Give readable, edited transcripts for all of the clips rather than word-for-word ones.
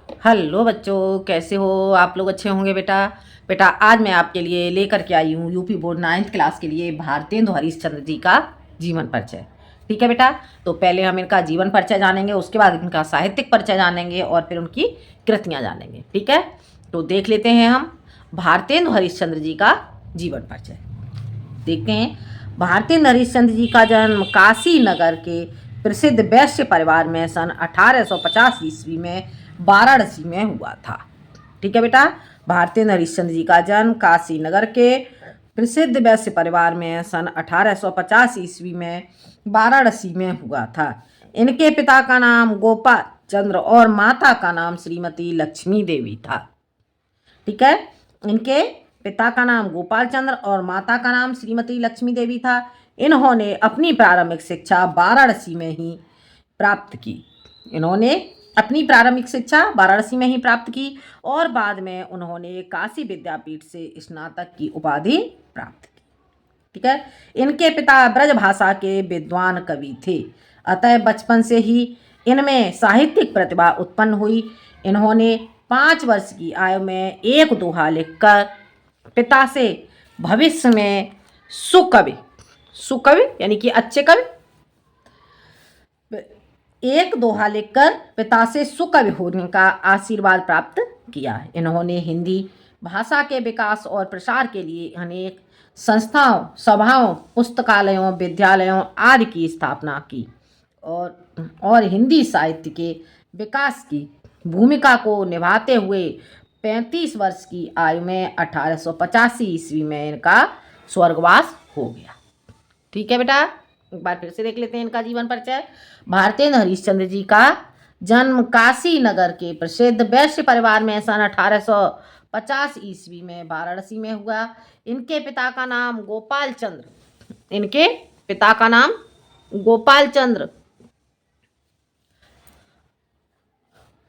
Hello बच्चों, कैसे हो आप लोग? अच्छे होंगे बेटा। बेटा आज मैं आपके लिए लेकर के आई हूँ यूपी बोर्ड 9th क्लास के लिए भारतेंदु हरिश्चंद्र जी का जीवन परिचय। ठीक है बेटा। तो पहले हम इनका जीवन परिचय जानेंगे, उसके बाद इनका साहित्यिक परिचय जानेंगे और फिर उनकी कृतियाँ जानेंगे। ठीक है, तो देख लेते हैं हम भारतेंदु हरिश्चंद्र जी का जीवन परिचय। देखते हैं। भारतेंदु हरिश्चंद्र जी का जन्म काशी नगर के प्रसिद्ध वैश्य परिवार में सन 1850 ईस्वी में वाराणसी में हुआ था। ठीक है बेटा। भारतेंदु हरिश्चंद्र जी का जन्म काशी नगर के प्रसिद्ध वैश्य परिवार में सन 1850 ईस्वी में वाराणसी में हुआ था। इनके पिता का नाम गोपाल चंद्र और माता का नाम श्रीमती लक्ष्मी देवी था। ठीक है, इनके पिता का नाम गोपाल चंद्र और माता का नाम श्रीमती लक्ष्मी देवी था। इन्होंने अपनी प्रारंभिक शिक्षा वाराणसी में ही प्राप्त की। इन्होंने अपनी प्रारंभिक शिक्षा वाराणसी में ही प्राप्त की और बाद में उन्होंने काशी विद्यापीठ से स्नातक की उपाधि प्राप्त की। ठीक है, इनके पिता ब्रजभाषा के विद्वान कवि थे, अतः बचपन से ही इनमें साहित्यिक प्रतिभा उत्पन्न हुई। इन्होंने 5 वर्ष की आयु में एक दोहा लिखकर पिता से भविष्य में सुकवि सुकवि यानी कि अच्छे कवि एक दोहा लिखकर पिता से सुकवि होने का आशीर्वाद प्राप्त किया। इन्होंने हिंदी भाषा के विकास और प्रसार के लिए अनेक संस्थाओं, सभाओं, पुस्तकालयों, विद्यालयों आदि की स्थापना की और हिंदी साहित्य के विकास की भूमिका को निभाते हुए 35 वर्ष की आयु में 1885 ईस्वी में इनका स्वर्गवास हो गया। ठीक है बेटा, एक बार फिर से देख लेते हैं इनका जीवन परिचय। भारतेंदु हरिश्चंद्र जी का जन्म काशी नगर के प्रसिद्ध वैश्य परिवार में सन 1850 ईस्वी में वाराणसी में हुआ। इनके पिता का नाम गोपाल चंद्र इनके पिता का नाम गोपाल चंद्र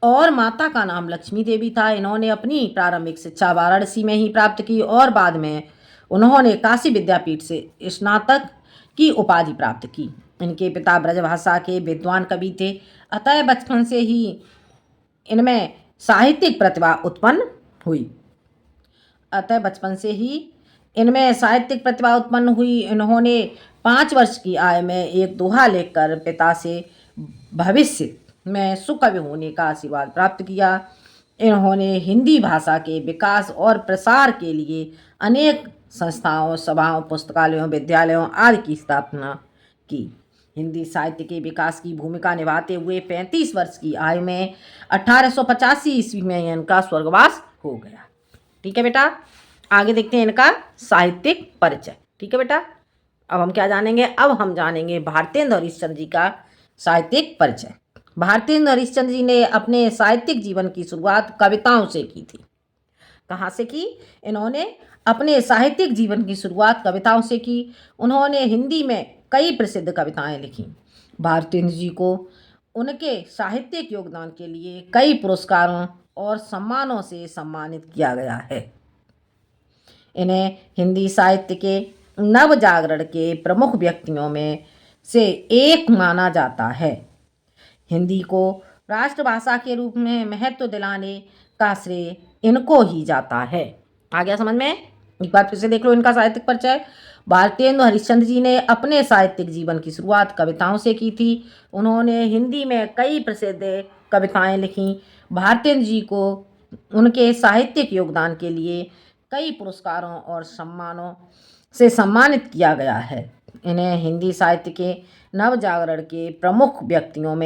और माता का नाम लक्ष्मी देवी था। इन्होंने अपनी प्रारंभिक शिक्षा वाराणसी में ही प्राप्त की और बाद में उन्होंने काशी विद्यापीठ से स्नातक की उपाधि प्राप्त की। इनके पिता ब्रजभाषा के विद्वान कवि थे, अतः बचपन से ही इनमें साहित्यिक प्रतिभा उत्पन्न हुई। इन्होंने 5 वर्ष की आयु में एक दोहा लिखकर पिता से भविष्य में सुकवि होने का आशीर्वाद प्राप्त किया। इन्होंने हिंदी भाषा के विकास और प्रसार के लिए अनेक संस्थाओं, सभाओं, पुस्तकालयों, विद्यालयों आदि की स्थापना की। हिंदी साहित्य के विकास की भूमिका निभाते हुए 35 वर्ष की आयु में 1885 ईस्वी में इनका स्वर्गवास हो गया। ठीक है बेटा, आगे देखते हैं इनका साहित्यिक परिचय। ठीक है बेटा, अब हम क्या जानेंगे? अब हम जानेंगे भारतेंदु हरिश्चंद्र जी का साहित्यिक परिचय। भारतेंदु हरिश्चंद्र जी ने अपने साहित्यिक जीवन की शुरुआत कविताओं से की थी। कहाँ से की? इन्होंने अपने साहित्यिक जीवन की शुरुआत कविताओं से की। उन्होंने हिंदी में कई प्रसिद्ध कविताएं लिखी। भारतेंदु जी को उनके साहित्यिक योगदान के लिए कई पुरस्कारों और सम्मानों से सम्मानित किया गया है। इन्हें हिंदी साहित्य के नव जागरण के प्रमुख व्यक्तियों में से एक माना जाता है। हिंदी को राष्ट्रभाषा के रूप में महत्व दिलाने का श्रेय इनको ही जाता है। आ गया समझ में? एक बार फिर से देख लो इनका साहित्यिक परिचय। भारतेंदु हरिश्चंद्र जी ने अपने साहित्यिक जीवन की शुरुआत कविताओं से की थी। उन्होंने हिंदी में कई प्रसिद्ध कविताएं लिखीं। भारतेंदु जी को उनके साहित्यिक योगदान के लिए कई पुरस्कारों और सम्मानों से सम्मानित किया गया है। इन्हें हिंदी साहित्य के नव जागरण के प्रमुख व्यक्तियों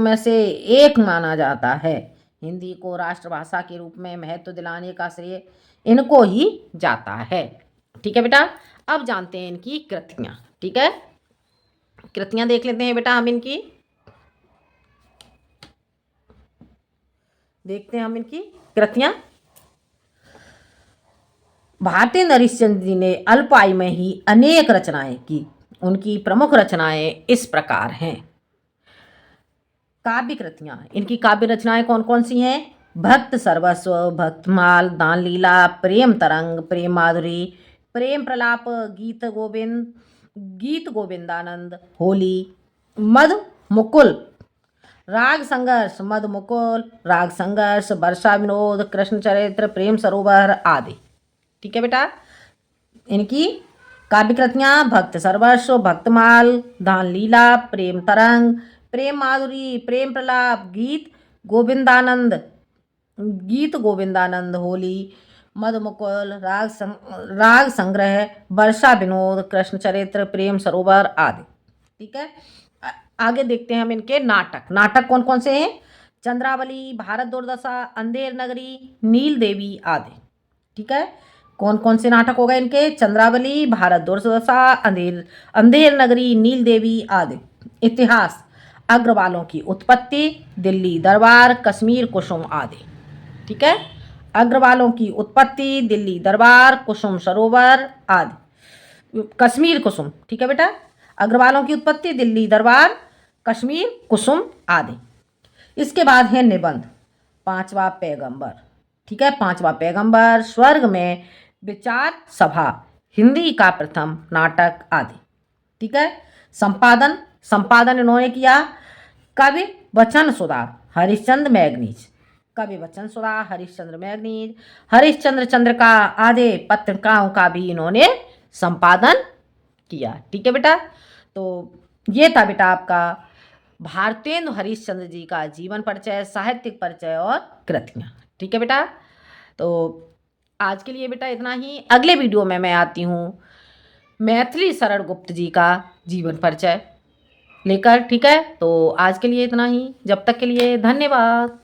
में से एक माना जाता है। हिंदी को राष्ट्रभाषा के रूप में महत्व दिलाने का श्रेय इनको ही जाता है। ठीक है बेटा, अब जानते हैं इनकी कृतियाँ। ठीक है, कृतियाँ देख लेते हैं बेटा हम इनकी। देखते हैं हम इनकी कृतियाँ। भारतेंदु हरिश्चंद्र जी ने अल्प आयु में ही अनेक रचनाएं की। उनकी प्रमुख रचनाएं इस प्रकार हैं। काव्य कृतियाँ, इनकी काव्य रचनाएं कौन कौन सी हैं? भक्त सर्वस्व, भक्तमाल, दान लीला, प्रेम तरंग, प्रेम माधुरी, प्रेम प्रलाप, गीत गोविंदानंद, होली, मद मुकुल, राग संघर्ष मधुमुकुल, राग संघर्ष वर्षा विनोद, कृष्ण चरित्र, प्रेम सरोवर आदि। ठीक है बेटा। इनकी काव्य कृतियाँ भक्त सर्वस्व, भक्तमाल, दान लीला, प्रेम तरंग, प्रेम माधुरी, प्रेम प्रलाप, गीत गोविंदानंद, होली, मधुमुकुल, राग संग्रह, वर्षा विनोद, कृष्ण चरित्र, प्रेम सरोवर आदि। ठीक है। आगे देखते हैं हम इनके नाटक। नाटक कौन कौन से हैं? चंद्रावली, भारत दुर्दशा, अंधेर नगरी, नील देवी आदि। ठीक है। कौन कौन से नाटक हो गए इनके? चंद्रावली, भारत दुर्दशा, अंधेर नगरी, नील देवी आदि। इतिहास: अग्रवालों की उत्पत्ति, दिल्ली दरबार, कश्मीर कुसुम आदि। ठीक है। अग्रवालों की उत्पत्ति, दिल्ली दरबार, कुसुम सरोवर आदि। कश्मीर कुसुम। ठीक है बेटा। अग्रवालों की उत्पत्ति, दिल्ली दरबार, कश्मीर कुसुम आदि। इसके बाद है निबंध। पांचवा पैगंबर। ठीक है। पांचवा पैगंबर, स्वर्ग में विचार सभा, हिंदी का प्रथम नाटक आदि। ठीक है। संपादन संपादन इन्होंने किया कवि वचन सुधा हरिश्चंद्र मैगनीज। कवि वचन सुधा हरिश्चंद्र मैगनीज, हरिश्चंद्र चंद्रिका आदि पत्रिकाओं का भी इन्होंने संपादन किया। ठीक है बेटा। तो ये था बेटा आपका भारतेंदु हरिश्चंद्र जी का जीवन परिचय, साहित्यिक परिचय और कृतियाँ। ठीक है बेटा। तो आज के लिए बेटा इतना ही। अगले वीडियो में मैं आती हूँ मैथिली शरण गुप्त जी का जीवन परिचय लेकर। ठीक है। तो आज के लिए इतना ही। जब तक के लिए धन्यवाद।